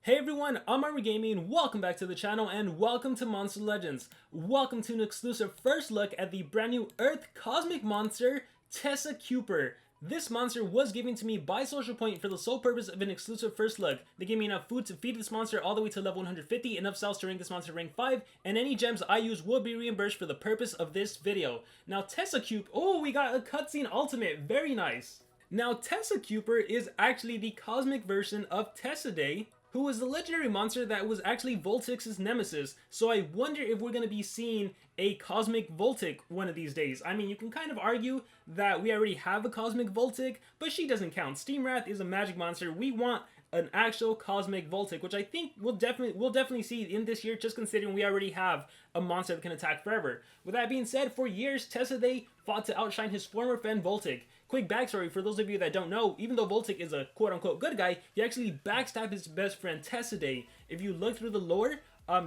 Hey everyone, I'm Armor Gaming, welcome back to the channel and welcome to Monster Legends. Welcome to an exclusive first look at the brand new Earth Cosmic Monster, Tesakuiper. This monster was given to me by Social Point for the sole purpose of an exclusive first look. They gave me enough food to feed this monster all the way to level 150, enough cells to rank this monster rank 5, and any gems I use will be reimbursed for the purpose of this video. Now Tesakuiper, oh, we got a cutscene ultimate, very nice. Now Tesakuiper is actually the cosmic version of Tessaday, who was the legendary monster that was actually Voltix's nemesis, so I wonder if we're going to be seeing a Cosmic Voltic one of these days. I mean, you can kind of argue that we already have a Cosmic Voltic, but she doesn't count. Steamwrath is a magic monster. We want an actual Cosmic Voltic, which I think we'll definitely see in this year, just considering we already have a monster that can attack forever. With that being said, for years, Tessaday fought to outshine his former friend Voltic. Quick backstory for those of you that don't know, even though Voltic is a quote-unquote good guy, he actually backstabbed his best friend Tessaday. If you look through the lore,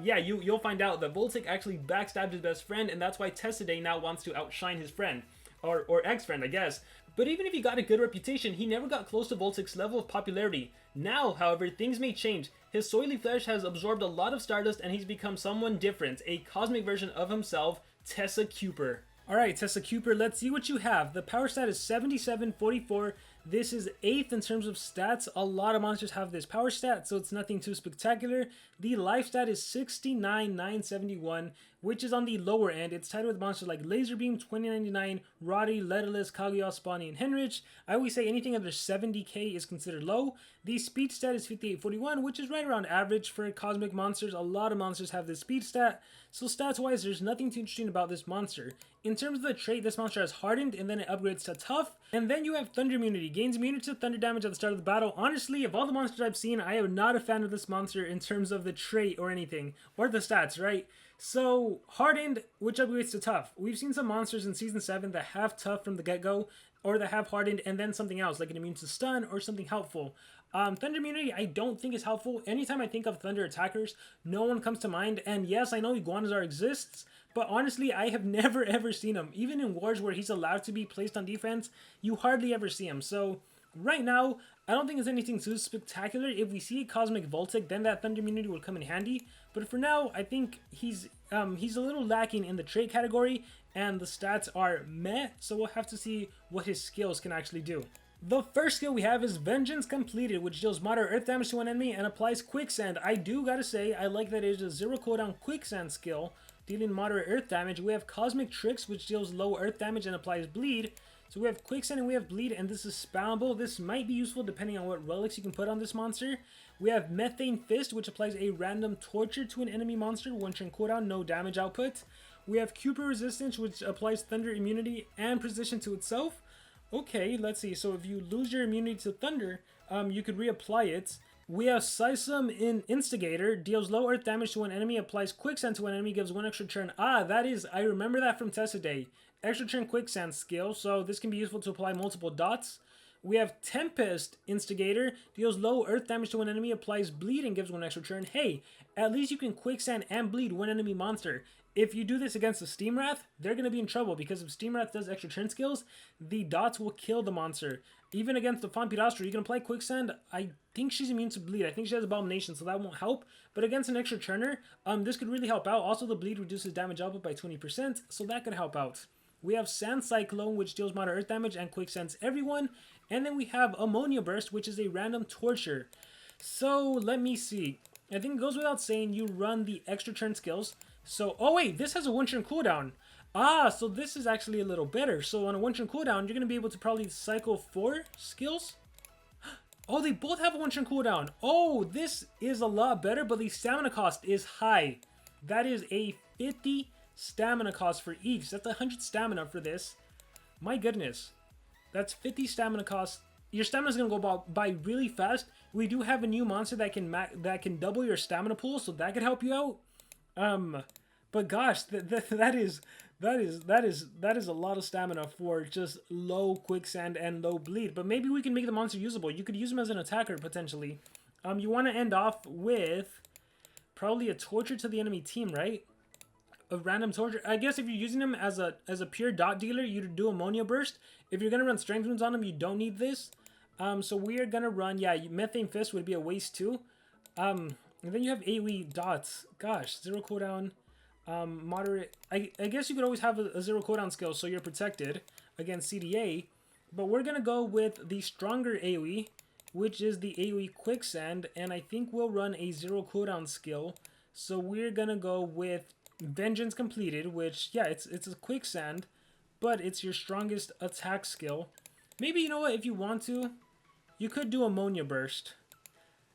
you'll find out that Voltic actually backstabbed his best friend, and that's why Tessaday now wants to outshine his friend. Or ex-friend, I guess. But even if he got a good reputation, he never got close to Voltic's level of popularity. Now, however, things may change. His soily flesh has absorbed a lot of stardust and he's become someone different, a cosmic version of himself, Tesakuiper. Alright, Tesakuiper, let's see what you have. The power stat is 7744. This is 8th in terms of stats. A lot of monsters have this power stat, so it's nothing too spectacular. The life stat is 69971, which is on the lower end. It's tied with monsters like Laser Beam, 2099, Roddy, Leaderless, Kaguya, Spawny, and Henrich. I always say anything under 70k is considered low. The speed stat is 5841, which is right around average for cosmic monsters. A lot of monsters have this speed stat, so stats-wise, there's nothing too interesting about this monster. In terms of the trait, this monster has Hardened, and then it upgrades to Tough. And then you have Thunder Immunity. Gains immunity to thunder damage at the start of the battle. Honestly, of all the monsters I've seen, I am not a fan of this monster in terms of the trait or anything. Or the stats, right? So, Hardened, which upgrades to Tough. We've seen some monsters in Season 7 that have Tough from the get-go, or that have Hardened and then something else, like an immune to stun or something helpful. Thunder Immunity, I don't think is helpful. Anytime I think of Thunder attackers, no one comes to mind. And yes, I know Iguanazar exists, but honestly, I have never ever seen him. Even in wars where he's allowed to be placed on defense, you hardly ever see him. So, right now, I don't think it's anything too spectacular. If we see a Cosmic Voltic, then that Thunder Immunity will come in handy. But for now, I think he's a little lacking in the trait category, and the stats are meh, so we'll have to see what his skills can actually do. The first skill we have is Vengeance Completed, which deals moderate earth damage to an enemy and applies Quicksand. I do gotta say, I like that it is a 0 cooldown Quicksand skill, dealing moderate earth damage. We have Cosmic Tricks, which deals low earth damage and applies Bleed. So we have Quicksand and we have Bleed, and this is spammable. This might be useful depending on what relics you can put on this monster. We have Methane Fist, which applies a random Torture to an enemy monster, 1 turn cooldown, no damage output. We have Kuiper Resistance, which applies Thunder Immunity and Precision to itself. Okay, let's see. So if you lose your immunity to Thunder, you could reapply it. We have Sisum in Instigator, deals low earth damage to an enemy, applies Quicksand to an enemy, gives 1 extra turn. Ah, that is, I remember that from Tessaday. Extra turn Quicksand skill, so this can be useful to apply multiple dots. We have Tempest Instigator, deals low earth damage to an enemy, applies Bleed and gives 1 extra turn. Hey, at least you can Quicksand and Bleed one enemy monster. If you do this against the Steamwrath, they're going to be in trouble, because if Steamwrath does extra turn skills, the dots will kill the monster. Even against the Vampirastro, you can apply Quicksand. I think she's immune to Bleed. I think she has Abomination, so that won't help. But against an extra turner, this could really help out. Also, the Bleed reduces damage output by 20%, so that could help out. We have Sand Cyclone, which deals moderate earth damage and Quicksands everyone. And then we have Ammonia Burst, which is a random Torture. So, let me see. I think it goes without saying you run the extra turn skills. So, oh wait, this has a 1 turn cooldown. Ah, so this is actually a little better. So on a 1 turn cooldown, you're going to be able to probably cycle 4 skills. Oh, they both have a 1 turn cooldown. Oh, this is a lot better, but the stamina cost is high. That is a 50 stamina cost for each. That's 100 stamina for this. My goodness. That's 50 stamina cost. Your stamina is going to go by really fast. We do have a new monster that can double your stamina pool, so that could help you out. But gosh, that is a lot of stamina for just low Quicksand and low Bleed. But maybe we can make the monster usable. You could use him as an attacker potentially. You want to end off with probably a Torture to the enemy team, right? A random Torture. I guess if you're using him as a pure dot dealer, you'd do Ammonia Burst. If you're gonna run Strength Wounds on him, you don't need this. So we are gonna run. Yeah, Methane Fist would be a waste too. And then you have AoE dots. Gosh, 0 cooldown. Moderate. I guess you could always have a 0 cooldown skill, so you're protected against CDA. But we're gonna go with the stronger AoE, which is the AoE Quicksand, and I think we'll run a 0 cooldown skill. So we're gonna go with Vengeance Completed, which, yeah, it's a Quicksand, but it's your strongest attack skill. Maybe, you know what, if you want to, you could do Ammonia Burst.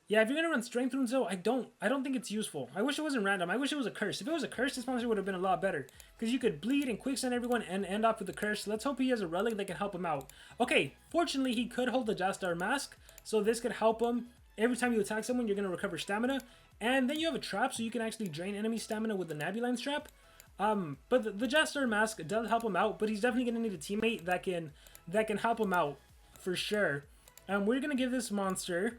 Yeah, if you're gonna run Strength Runes though, I don't think it's useful. I wish it wasn't random. I wish it was a curse. If it was a curse, this monster would have been a lot better. Because you could bleed and quicksand everyone and end off with the curse. Let's hope he has a relic that can help him out. Okay, fortunately he could hold the Jastar Mask, so this could help him. Every time you attack someone, you're gonna recover stamina. And then you have a trap, so you can actually drain enemy stamina with the Nabuline's trap. But the Jastar Mask does help him out, but he's definitely gonna need a teammate that can help him out for sure. We're gonna give this monster,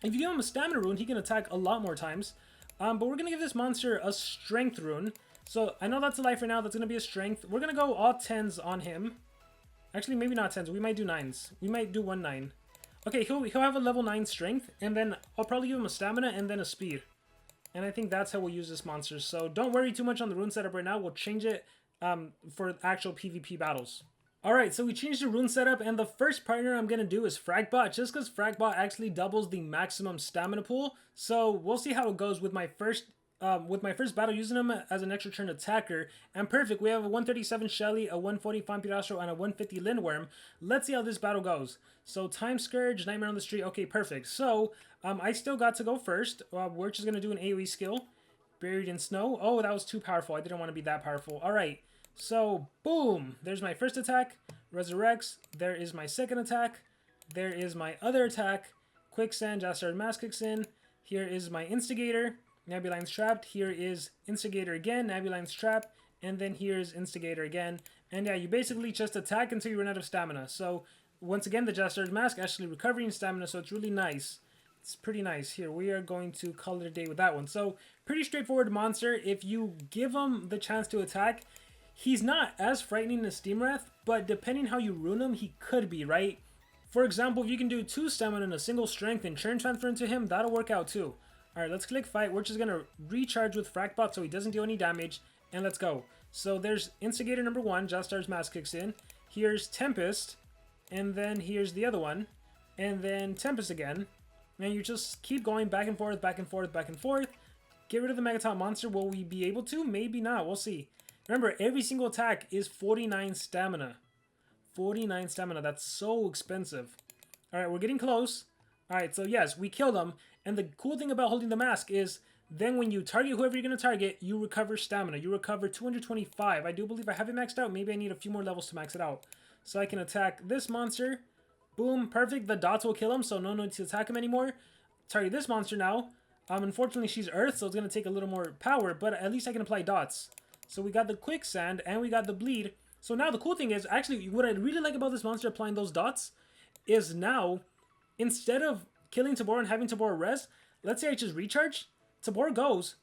if you give him a stamina rune, he can attack a lot more times. But we're going to give this monster a strength rune. So I know that's a life right now. That's going to be a strength. We're going to go all 10s on him. Actually, maybe not 10s. We might do 9s. We might do 1 9. Okay, he'll have a level 9 strength. And then I'll probably give him a stamina and then a speed. And I think that's how we'll use this monster. So don't worry too much on the rune setup right now. We'll change it for actual PvP battles. Alright, so we changed the rune setup, and the first partner I'm going to do is Fragbot, just because Fragbot actually doubles the maximum stamina pool. So we'll see how it goes with my first battle using him as an extra turn attacker. And perfect, we have a 137 Shelly, a 140 Vampirastro, and a 150 Lindworm. Let's see how this battle goes. So Time Scourge, Nightmare on the Street, okay, perfect. So I still got to go first. We're just going to do an AoE skill. Buried in Snow. Oh, that was too powerful. I didn't want to be that powerful. Alright. So, boom! There's my first attack, Resurrects. There is my second attack. There is my other attack, Quicksand, Jastar Mask kicks in. Here is my Instigator, Nabuline's Trapped. Here is Instigator again, Nabuline's Trap. And then here's Instigator again. And yeah, you basically just attack until you run out of stamina. So, once again, the Jastar Mask actually recovering stamina, so it's really nice. It's pretty nice. Here, we are going to call it a day with that one. So, pretty straightforward monster. If you give him the chance to attack, he's not as frightening as Steam Wrath, but depending how you rune him, he could be, right? For example, if you can do 2 stamina and a single strength and turn transfer into him, that'll work out too. Alright, let's click fight. We're just going to recharge with Fragbot so he doesn't deal any damage, and let's go. So there's Instigator number 1, Jastar's Mask kicks in. Here's Tempest, and then here's the other one, and then Tempest again. And you just keep going back and forth, back and forth, back and forth. Get rid of the Megaton monster. Will we be able to? Maybe not. We'll see. Remember, every single attack is 49 stamina. 49 stamina. That's so expensive. Alright, we're getting close. Alright, so yes, we killed him. And the cool thing about holding the mask is then when you target whoever you're going to target, you recover stamina. You recover 225. I do believe I have it maxed out. Maybe I need a few more levels to max it out. So I can attack this monster. Boom, perfect. The dots will kill him, so no need to attack him anymore. Target this monster now. Unfortunately, she's Earth, so it's going to take a little more power, but at least I can apply dots. So we got the Quicksand, and we got the Bleed. So now the cool thing is, actually, what I really like about this monster applying those dots is now, instead of killing Tabor and having Tabor res, let's say I just recharge, Tabor goes,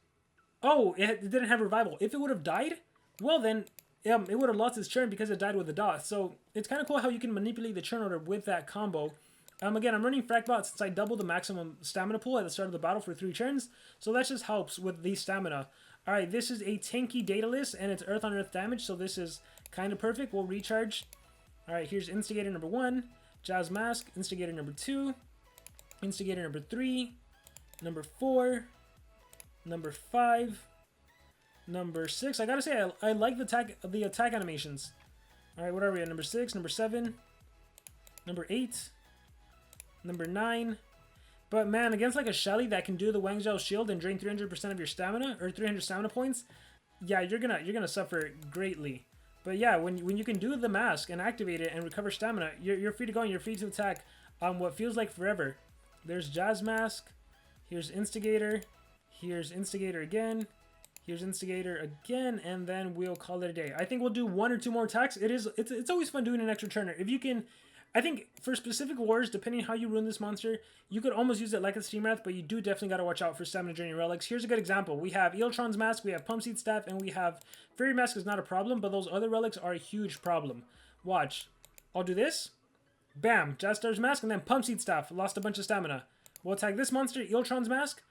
oh, it didn't have revival. If it would have died, well then, it would have lost its churn because it died with the dot. So it's kind of cool how you can manipulate the churn order with that combo. Again, I'm running Fragbot since I doubled the maximum stamina pool at the start of the battle for 3 turns. So that just helps with the stamina. Alright, this is a tanky Daedalus, and it's Earth on Earth damage, so this is kind of perfect. We'll recharge. Alright, here's Instigator number 1, Jazz Mask, Instigator number 2, Instigator number 3, number 4, number 5, number 6. I gotta say, I like the attack animations. Alright, what are we at? Number 6, number 7, number 8, number 9. But man, against like a Shelly that can do the Wangzhou shield and drain 300% of your stamina, or 300 stamina points, yeah, you're gonna suffer greatly. But yeah, when you can do the mask and activate it and recover stamina, you're free to go and you're free to attack what feels like forever. There's Jazz Mask, here's Instigator, here's Instigator again, here's Instigator again, and then we'll call it a day. I think we'll do 1 or 2 more attacks. It's always fun doing an extra turner. If you can, I think for specific wars, depending how you run this monster, you could almost use it like a Steam Wrath, but you do definitely got to watch out for Stamina Draining Relics. Here's a good example. We have Eeltron's Mask, we have Pump Seed Staff, and we have Fairy Mask is not a problem, but those other relics are a huge problem. Watch. I'll do this. Bam. Jastar's Mask, and then Pump Seed Staff. Lost a bunch of stamina. We'll attack this monster, Eeltron's Mask.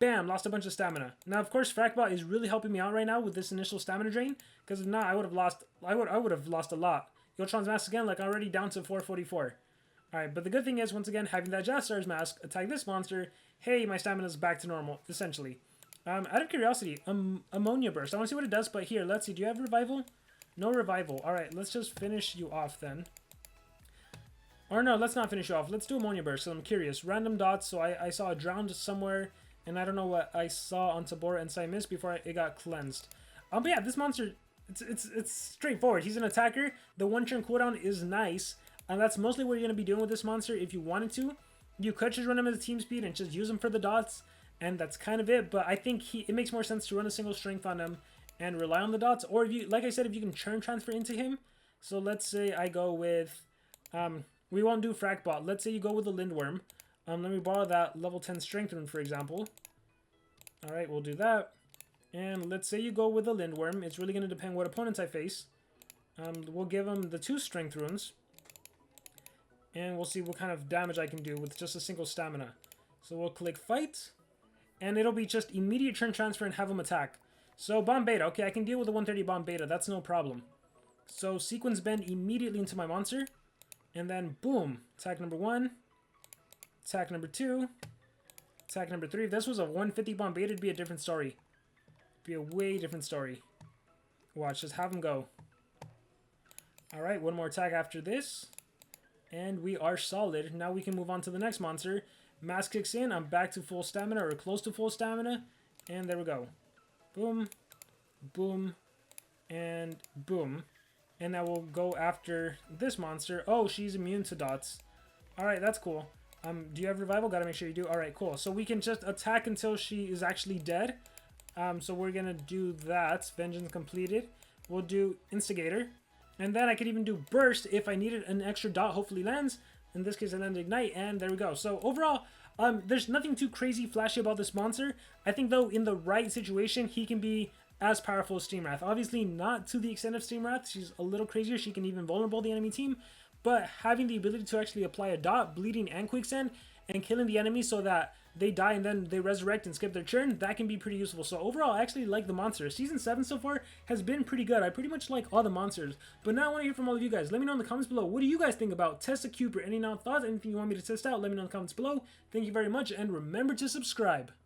Bam! Lost a bunch of stamina. Now, of course, Frackbot is really helping me out right now with this initial stamina drain, because if not, I would have lost. I would have lost a lot. Yoltron's mask again, like already down to 444. All right, but the good thing is, once again, having that Jastar's mask attack this monster. Hey, my stamina's back to normal, essentially. Out of curiosity, ammonia burst. I want to see what it does, but here, let's see. Do you have revival? No revival. All right, let's just finish you off then. Or no, let's not finish you off. Let's do ammonia burst. So I'm curious. Random dots. So I saw a drowned somewhere. And I don't know what I saw on Tabora and Simus before it got cleansed. But yeah, this monster, it's straightforward. He's an attacker. The one turn cooldown is nice. And that's mostly what you're going to be doing with this monster if you wanted to. You could just run him as a team speed and just use him for the dots. And that's kind of it. But I think it makes more sense to run a single strength on him and rely on the dots. Or if you, like I said, if you can churn transfer into him. So let's say I go with, we won't do Frackbot. Let's say you go with the Lindworm. Let me borrow that level 10 strength rune, for example. Alright, we'll do that. And let's say you go with the Lindworm. It's really going to depend what opponents I face. We'll give them the 2 strength runes. And we'll see what kind of damage I can do with just a single stamina. So we'll click fight. And it'll be just immediate turn transfer and have them attack. So bomb beta. Okay, I can deal with the 130 bomb beta. That's no problem. So sequence bend immediately into my monster. And then boom. Attack number 1. Attack number 2. Attack number 3. If this was a 150 bomb beta, it'd be a different story. It'd be a way different story. Watch, just have him go. Alright, one more attack after this. And we are solid. Now we can move on to the next monster. Mask kicks in. I'm back to full stamina, or close to full stamina. And there we go. Boom. Boom. And boom. And now we'll go after this monster. Oh, she's immune to dots. Alright, that's cool. Do you have revival? Gotta make sure you do. Alright, cool. So we can just attack until she is actually dead. So we're gonna do that. Vengeance completed. We'll do Instigator. And then I could even do Burst if I needed an extra dot. Hopefully lands. In this case, I landed Ignite. And there we go. So overall, there's nothing too crazy flashy about this monster. I think, though, in the right situation, he can be as powerful as Steam Wrath. Obviously, not to the extent of Steam Wrath. She's a little crazier. She can even vulnerable the enemy team. But having the ability to actually apply a dot, bleeding and quicksand, and killing the enemy so that they die and then they resurrect and skip their turn, that can be pretty useful. So overall, I actually like the monster. Season 7 so far has been pretty good. I pretty much like all the monsters. But now I want to hear from all of you guys. Let me know in the comments below. What do you guys think about Tesakuiper? Any now thoughts? Anything you want me to test out? Let me know in the comments below. Thank you very much, and remember to subscribe.